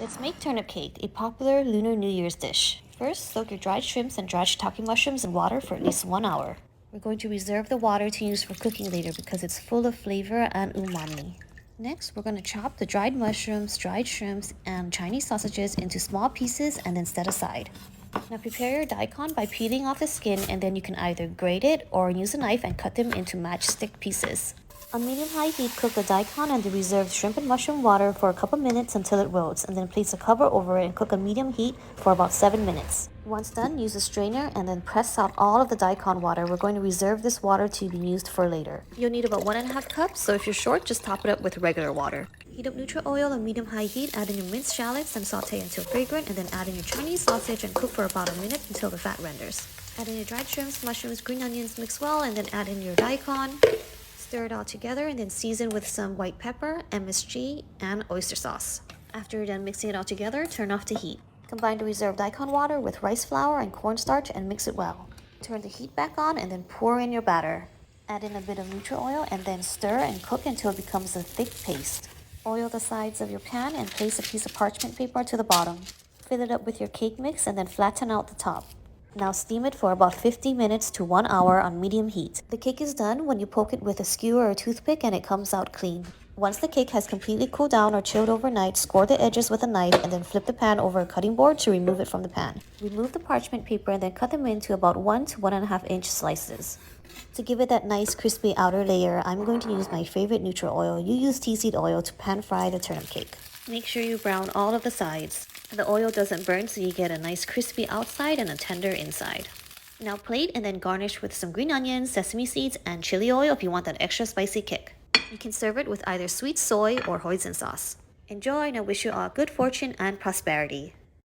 Let's make turnip cake, a popular Lunar New Year's dish. First, soak your dried shrimps and dried shiitake mushrooms in water for at least 1 hour. We're going to reserve the water to use for cooking later because it's full of flavor and umami. Next, we're going to chop the dried mushrooms, dried shrimps, and Chinese sausages into small pieces and then set aside. Now prepare your daikon by peeling off the skin, and then you can either grate it or use a knife and cut them into matchstick pieces. On medium-high heat, cook the daikon and the reserved shrimp and mushroom water for a couple minutes until it wilts, and then place a cover over it and cook on medium heat for about 7 minutes. Once done, use a strainer and then press out all of the daikon water. We're going to reserve this water to be used for later. You'll need about 1.5 cups, so if you're short, just top it up with regular water. Heat up neutral oil on medium-high heat, add in your minced shallots and saute until fragrant, and then add in your Chinese sausage and cook for about a minute until the fat renders. Add in your dried shrimps, mushrooms, green onions, mix well, and then add in your daikon. Stir it all together and then season with some white pepper, MSG, and oyster sauce. After you're done mixing it all together, turn off the heat. Combine the reserved daikon water with rice flour and cornstarch and mix it well. Turn the heat back on and then pour in your batter. Add in a bit of neutral oil and then stir and cook until it becomes a thick paste. Oil the sides of your pan and place a piece of parchment paper to the bottom. Fill it up with your cake mix and then flatten out the top. Now steam it for about 50 minutes to 1 hour on medium heat. The cake is done when you poke it with a skewer or a toothpick and it comes out clean. Once the cake has completely cooled down or chilled overnight, score the edges with a knife and then flip the pan over a cutting board to remove it from the pan. Remove the parchment paper and then cut them into about 1 to 1.5 inch slices. To give it that nice crispy outer layer, I'm going to use my favorite neutral oil. You use tea seed oil to pan fry the turnip cake. Make sure you brown all of the sides. The oil doesn't burn, so you get a nice crispy outside and a tender inside. Now plate and then garnish with some green onions, sesame seeds, and chili oil if you want that extra spicy kick. You can serve it with either sweet soy or hoisin sauce. Enjoy, and I wish you all good fortune and prosperity.